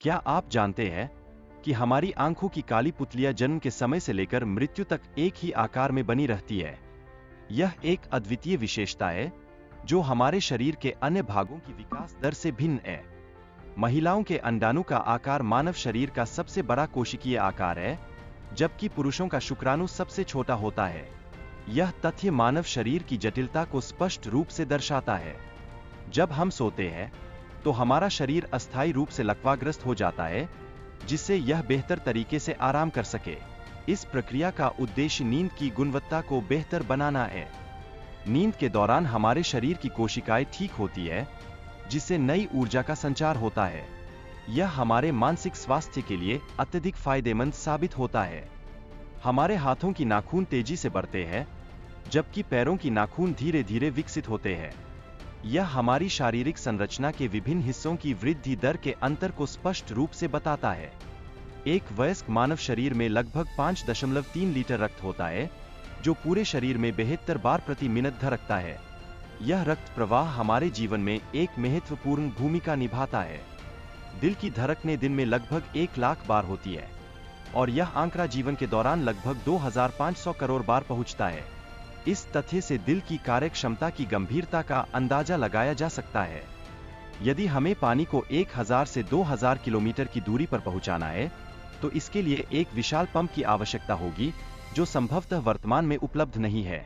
क्या आप जानते हैं कि हमारी आंखों की काली पुतलियां जन्म के समय से लेकर मृत्यु तक एक ही आकार में बनी रहती है। यह एक अद्वितीय विशेषता है जो हमारे शरीर के अन्य भागों की विकास दर से भिन्न है। महिलाओं के अंडाणु का आकार मानव शरीर का सबसे बड़ा कोशिकीय आकार है, जबकि पुरुषों का शुक्राणु सबसे छोटा होता है। यह तथ्य मानव शरीर की जटिलता को स्पष्ट रूप से दर्शाता है। जब हम सोते हैं तो हमारा शरीर अस्थायी रूप से लकवाग्रस्त हो जाता है, जिससे यह बेहतर तरीके से आराम कर सके। इस प्रक्रिया का उद्देश्य नींद की गुणवत्ता को बेहतर बनाना है। नींद के दौरान हमारे शरीर की कोशिकाएं ठीक होती है, जिससे नई ऊर्जा का संचार होता है। यह हमारे मानसिक स्वास्थ्य के लिए अत्यधिक फायदेमंद साबित होता है। हमारे हाथों की नाखून तेजी से बढ़ते हैं, जबकि पैरों की नाखून धीरे धीरे विकसित होते हैं। यह हमारी शारीरिक संरचना के विभिन्न हिस्सों की वृद्धि दर के अंतर को स्पष्ट रूप से बताता है। एक वयस्क मानव शरीर में लगभग 5.3 लीटर रक्त होता है, जो पूरे शरीर में 72 बार प्रति मिनट धड़कता है। यह रक्त प्रवाह हमारे जीवन में एक महत्वपूर्ण भूमिका निभाता है। दिल की धड़कनें दिन में लगभग 1 लाख बार होती है, और यह आंकड़ा जीवन के दौरान लगभग 2500 करोड़ बार पहुंचता है। इस तथ्य से दिल की कार्यक्षमता की गंभीरता का अंदाजा लगाया जा सकता है। यदि हमें पानी को 1000 से 2000 किलोमीटर की दूरी पर पहुंचाना है, तो इसके लिए एक विशाल पंप की आवश्यकता होगी, जो संभवतः वर्तमान में उपलब्ध नहीं है।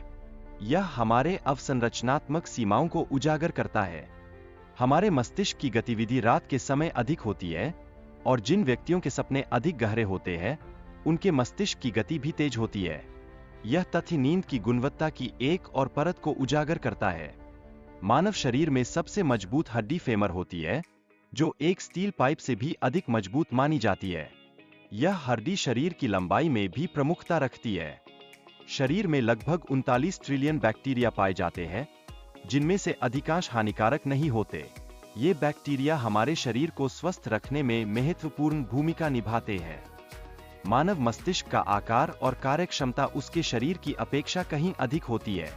यह हमारे अवसंरचनात्मक सीमाओं को उजागर करता है। हमारे मस्तिष्क की गतिविधि रात के समय अधिक होती है, और जिन व्यक्तियों के सपने अधिक गहरे होते हैं, उनके मस्तिष्क की गति भी तेज होती है। यह तथ्य नींद की गुणवत्ता की एक और परत को उजागर करता है। मानव शरीर में सबसे मजबूत हड्डी फेमर होती है, जो एक स्टील पाइप से भी अधिक मजबूत मानी जाती है। यह हड्डी शरीर की लंबाई में भी प्रमुखता रखती है। शरीर में लगभग 39 ट्रिलियन बैक्टीरिया पाए जाते हैं, जिनमें से अधिकांश हानिकारक नहीं होते। ये बैक्टीरिया हमारे शरीर को स्वस्थ रखने में महत्वपूर्ण भूमिका निभाते हैं। मानव मस्तिष्क का आकार और कार्यक्षमता उसके शरीर की अपेक्षा कहीं अधिक होती है।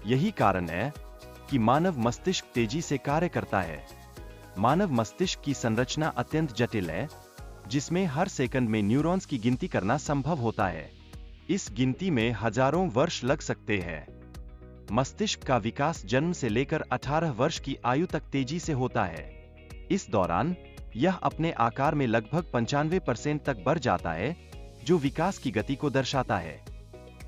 यही कारण है कि मानव मस्तिष्क तेजी से कार्य करता है। मानव मस्तिष्क की संरचना अत्यंत जटिल है, जिसमें हर सेकंड में न्यूरॉन्स की गिनती करना संभव होता है। इस गिनती में हजारों वर्ष लग सकते हैं। मस्तिष्क का विकास जन्म से लेकर 18 वर्ष की आयु तक तेजी से होता है। इस दौरान यह अपने आकार में लगभग 95% तक बढ़ जाता है, जो विकास की गति को दर्शाता है।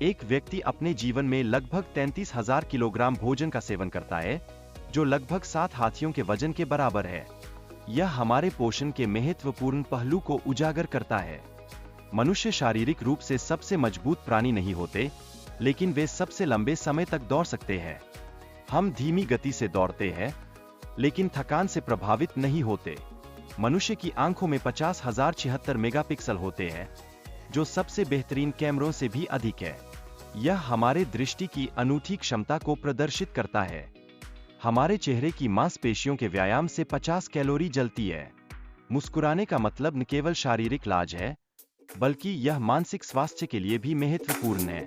एक व्यक्ति अपने जीवन में लगभग 33,000 किलोग्राम भोजन का सेवन करता है, जो लगभग 7 हाथियों के वजन के बराबर है। यह हमारे पोषण के महत्वपूर्ण पहलू को उजागर करता है। मनुष्य शारीरिक रूप से सबसे मजबूत प्राणी नहीं होते, लेकिन वे सबसे लंबे समय तक दौड़ सकते हैं। हम धीमी गति से दौड़ते हैं, लेकिन थकान से प्रभावित नहीं होते। मनुष्य की आंखों में 50,076 मेगापिक्सल होते हैं, जो सबसे बेहतरीन कैमरों से भी अधिक है। यह हमारे दृष्टि की अनूठी क्षमता को प्रदर्शित करता है। हमारे चेहरे की मांसपेशियों के व्यायाम से 50 कैलोरी जलती है। मुस्कुराने का मतलब न केवल शारीरिक लाज है, बल्कि यह मानसिक स्वास्थ्य के लिए भी महत्वपूर्ण है।